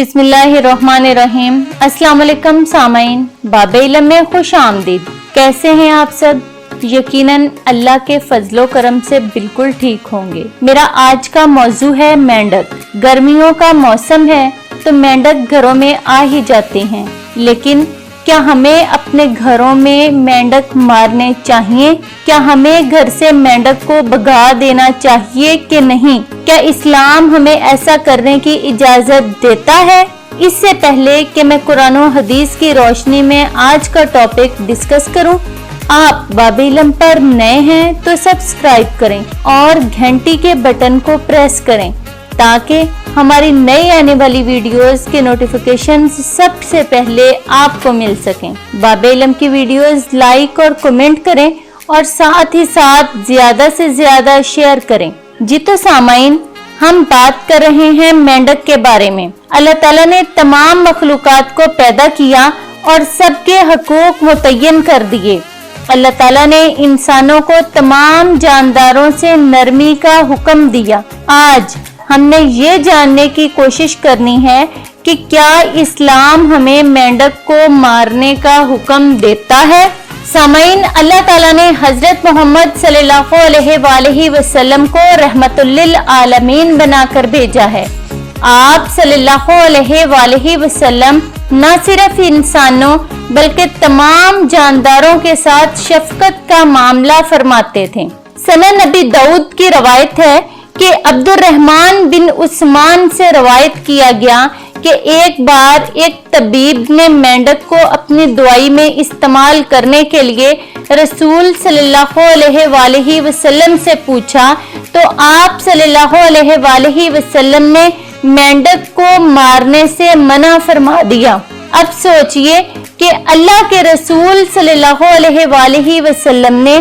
बिस्मिल्लाहिर्रहमानिर्रहीम। अस्सलाम वालेकुम सामाइन, बाब इल्म में खुश आमदीद। कैसे हैं आप सब? यकीनन अल्लाह के फजलो करम से बिल्कुल ठीक होंगे। मेरा आज का मौजू है मेंढक। गर्मियों का मौसम है तो मेंढक घरों में आ ही जाते हैं, लेकिन क्या हमें अपने घरों में मेंढक मारने चाहिए? क्या हमें घर से मेंढक को भगा देना चाहिए कि नहीं? क्या इस्लाम हमें ऐसा करने की इजाजत देता है? इससे पहले कि मैं कुरान और हदीस की रोशनी में आज का टॉपिक डिस्कस करूं, आप बाब इल्म पर नए हैं तो सब्सक्राइब करें और घंटी के बटन को प्रेस करें ताकि हमारी नई आने वाली वीडियोस के नोटिफिकेशन सबसे पहले आपको मिल सकें। बाब इल्म की वीडियोस लाइक और कमेंट करें और साथ ही साथ ज्यादा से ज्यादा शेयर करें। जी तो सामाइन, हम बात कर रहे हैं मेंढक के बारे में। अल्लाह ताला ने तमाम मखलूकात को पैदा किया और सबके हकूक मुतय्यन कर दिए। अल्लाह ताला ने इंसानों को तमाम जानदारों से नरमी का हुक्म दिया। आज हमने ये जानने की कोशिश करनी है कि क्या इस्लाम हमें मेंढक को मारने का हुक्म देता है। सामाइन, अल्लाह ताला ने हजरत मोहम्मद सल्लल्लाहु अलैहि वसल्लम को रहमतुल्लिल आलमीन बनाकर भेजा है। आप सल्लल्लाहु अलैहि वसल्लम न सिर्फ इंसानों बल्कि तमाम जानदारों के साथ शफकत का मामला फरमाते थे। सनन नबी दाऊद की रवायत है कि अब्दुर्रहमान बिन उस्मान से रवायत किया गया कि एक बार एक तबीब ने मेंढक को अपनी दवाई में इस्तेमाल करने के लिए रसूल सल्लल्लाहु अलैहि वसल्लम से पूछा, तो आप सल्लल्लाहु अलैहि वसल्लम ने मेंढक को मारने से मना फरमा दिया। अब सोचिए कि अल्लाह के रसूल सल्लल्लाहु अलैहि वसल्लम ने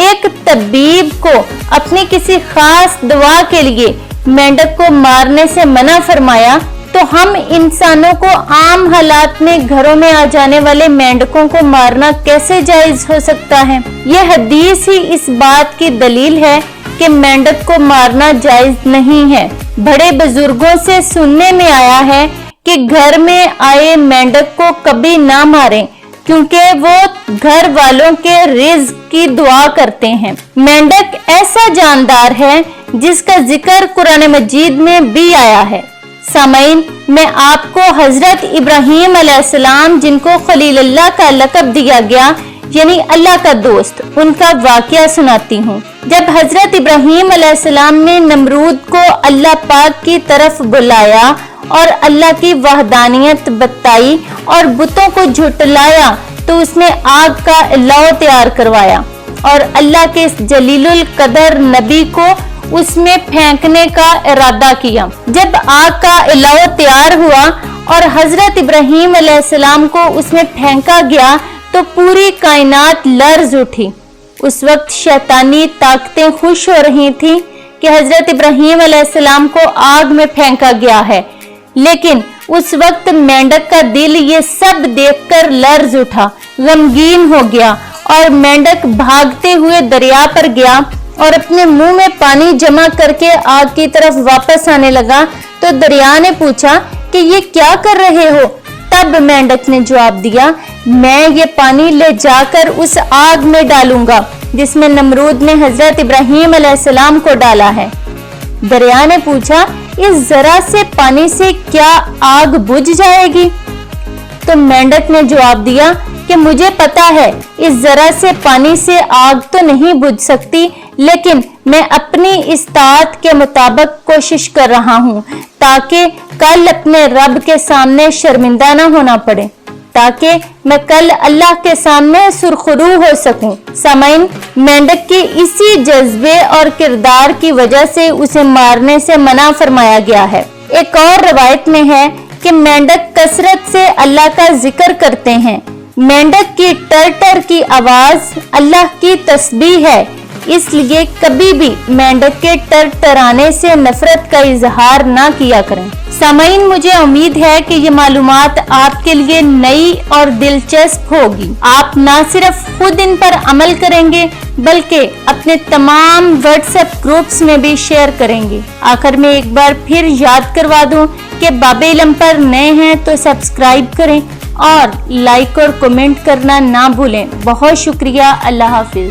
एक तबीब को अपनी किसी खास दवा के लिए मेंढक को मारने से मना फरमाया, तो हम इंसानों को आम हालात में घरों में आ जाने वाले मेंढकों को मारना कैसे जायज हो सकता है? यह हदीस ही इस बात की दलील है कि मेंढक को मारना जायज नहीं है। बड़े बुजुर्गों से सुनने में आया है कि घर में आए मेंढक को कभी ना मारें, क्योंकि वो घर वालों के रिज़्क की दुआ करते हैं। मेंढक ऐसा जानदार है जिसका जिक्र कुरान मजीद में भी आया है। सामाइन, मैं आपको हजरत इब्राहीम अलैहिस्सलाम, जिनको खलीलुल्लाह का लक़ब दिया गया, यानी अल्लाह का दोस्त, उनका वाकया सुनाती हूँ। जब हजरत इब्राहीम अलैहिस्सलाम ने नमरूद को अल्लाह पाक की तरफ बुलाया और अल्लाह की वहदानियत बताई और बुतों को झुटलाया, तो उसने आग का इलाव तैयार करवाया और अल्लाह के जलीलुल कदर नबी को उसमें फेंकने का इरादा किया। जब आग का इलाव तैयार हुआ और हजरत इब्राहीम अलैहिस्सलाम को उसमें फेंका गया तो पूरी कायनात लर्ज उठी। उस वक्त शैतानी ताकतें खुश हो रही थीं कि हजरत इब्राहीम अलैहिस्सलाम को आग में फेंका गया है, लेकिन उस वक्त मेंढक का दिल ये सब देखकर लर्ज उठा, गमगीन हो गया और मेंढक भागते हुए दरिया पर गया और अपने मुंह में पानी जमा करके आग की तरफ वापस आने लगा। तो दरिया ने पूछा कि ये क्या कर रहे हो? तब मेंढक ने जवाब दिया, मैं ये पानी ले जाकर उस आग में डालूंगा जिसमें नमरूद ने हजरत इब्राहीम अलैहिस्सलाम को डाला है। दरिया ने पूछा, इस जरा से पानी से क्या आग बुझ जाएगी? तो मेंढक ने जवाब दिया कि मुझे पता है इस जरा से पानी से आग तो नहीं बुझ सकती, लेकिन मैं अपनी इस्तात के मुताबिक कोशिश कर रहा हूँ ताकि कल अपने रब के सामने शर्मिंदा न होना पड़े, ताकि मैं कल अल्लाह के सामने सुरखरू हो सकूं। सामाइन, मेंढक के इसी जज्बे और किरदार की वजह से उसे मारने से मना फरमाया गया है। एक और रवायत में है कि मेंढक कसरत से अल्लाह का जिक्र करते हैं। मेंढक की टर टर की आवाज अल्लाह की तस्बीह है, इसलिए कभी भी मेंढक के टर टराने से नफरत का इजहार ना किया करें। सामाइन, मुझे उम्मीद है कि ये मालूमात आपके लिए नई और दिलचस्प होगी। आप ना सिर्फ खुद इन पर अमल करेंगे बल्कि अपने तमाम व्हाट्सएप ग्रुप्स में भी शेयर करेंगे। आखिर में एक बार फिर याद करवा दूं कि बाबे इल्म पर नए हैं तो सब्सक्राइब करें और लाइक और कमेंट करना ना भूलें। बहुत शुक्रिया। अल्लाह हाफिज।